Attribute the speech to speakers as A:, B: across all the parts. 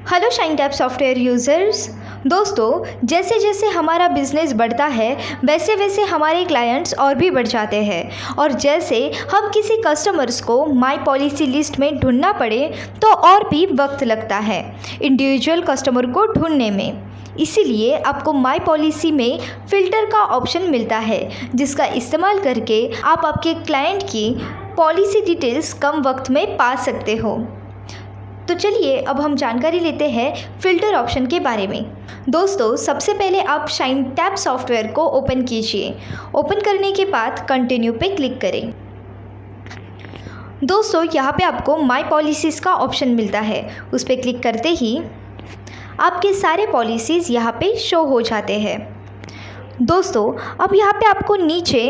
A: Hello shine tap software users. दोस्तों, जैसे जैसे हमारा बिजनेस बढ़ता है वैसे वैसे हमारे क्लाइंट्स और भी बढ़ जाते हैं और जैसे हम किसी कस्टमर्स को माई पॉलिसी लिस्ट में ढूंढना पड़े तो और भी वक्त लगता है इंडिविजुअल कस्टमर को ढूंढने में। इसीलिए आपको माई पॉलिसी में फ़िल्टर का ऑप्शन मिलता है जिसका इस्तेमाल करके आप आपके क्लाइंट की पॉलिसी डिटेल्स कम वक्त में पा सकते हो। तो चलिए अब हम जानकारी लेते हैं फ़िल्टर ऑप्शन के बारे में। दोस्तों, सबसे पहले आप शाइन टैप सॉफ्टवेयर को ओपन कीजिए। ओपन करने के बाद कंटिन्यू पे क्लिक करें। दोस्तों, यहाँ पे आपको माई पॉलिसीज़ का ऑप्शन मिलता है। उस पर क्लिक करते ही आपके सारे पॉलिसीज़ यहाँ पे शो हो जाते हैं। दोस्तों, अब यहाँ पे आपको नीचे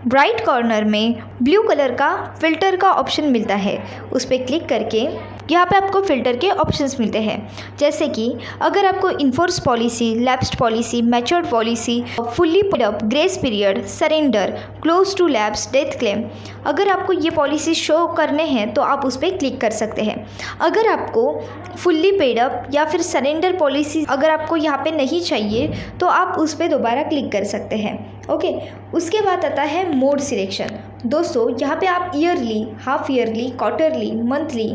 A: राइट कॉर्नर में ब्लू कलर का फ़िल्टर का ऑप्शन मिलता है। उस पर क्लिक करके यहाँ पे आपको फ़िल्टर के ऑप्शंस मिलते हैं, जैसे कि अगर आपको in force policy, lapsed policy, matured policy, fully paid up, grace period, surrender, close to lapse, death claim, अगर आपको ये पॉलिसी शो करने हैं तो आप उस पर क्लिक कर सकते हैं। अगर आपको फुल्ली पेड अप या फिर सरेंडर पॉलिसी अगर आपको यहाँ पे नहीं चाहिए तो आप उस पर दोबारा क्लिक कर सकते हैं। ओके, उसके बाद आता है मोड सिलेक्शन। दोस्तों, यहाँ पे आप yearly, half yearly, quarterly, monthly,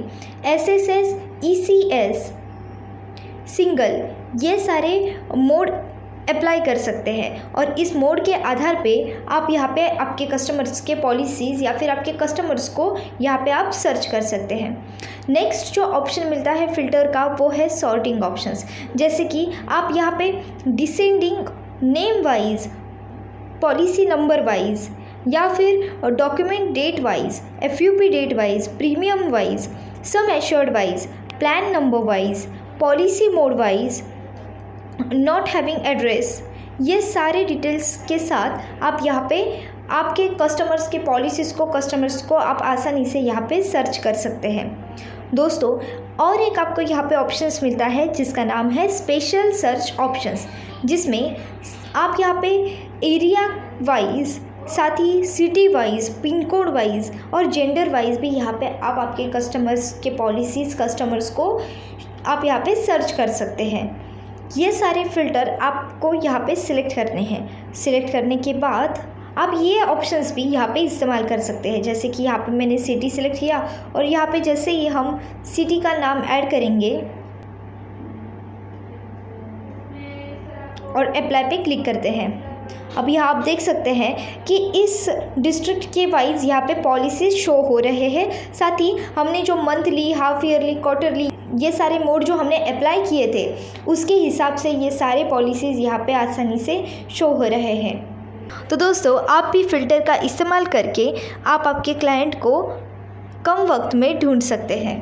A: SSS, ECS, single, ये सारे मोड अप्लाई कर सकते हैं और इस मोड के आधार पे आप यहाँ पे आपके कस्टमर्स के पॉलिसीज़ या फिर आपके कस्टमर्स को यहाँ पे आप सर्च कर सकते हैं। नेक्स्ट जो ऑप्शन मिलता है फ़िल्टर का वो है सॉर्टिंग ऑप्शंस, जैसे कि आप यहाँ पे descending name wise, policy number wise या फिर document date wise, FUP date wise, premium wise, sum assured wise, plan number wise, policy mode wise, not having address, ये सारे डिटेल्स के साथ आप यहाँ पे आपके कस्टमर्स के पॉलिसीज़ को, कस्टमर्स को आप आसानी से यहाँ पे सर्च कर सकते हैं। दोस्तों, और एक आपको यहाँ पे ऑप्शंस मिलता है जिसका नाम है स्पेशल सर्च ऑप्शंस, जिसमें आप यहाँ पे एरिया वाइज, साथ ही city wise, pin code wise और जेंडर वाइज भी यहाँ पे आप आपके कस्टमर्स के पॉलिसीज़, कस्टमर्स को आप यहाँ पे सर्च कर सकते हैं। ये सारे फ़िल्टर आपको यहाँ पे सिलेक्ट करने हैं। सिलेक्ट करने के बाद आप ये ऑप्शंस भी यहाँ पे इस्तेमाल कर सकते हैं, जैसे कि यहाँ पे मैंने सिटी सिलेक्ट किया और यहाँ पे जैसे ही हम सिटी का नाम ऐड करेंगे और अप्लाई पे क्लिक करते हैं, अब यहाँ आप देख सकते हैं कि इस डिस्ट्रिक्ट के वाइज यहाँ पे पॉलिसीज़ शो हो रहे हैं। साथ ही हमने जो मंथली, हाफ ईयरली, क्वार्टरली, ये सारे मोड जो हमने अप्लाई किए थे उसके हिसाब से ये सारे पॉलिसीज़ यहाँ पे आसानी से शो हो रहे हैं। तो दोस्तों, आप भी फ़िल्टर का इस्तेमाल करके आप आपके क्लाइंट को कम वक्त में ढूंढ सकते हैं।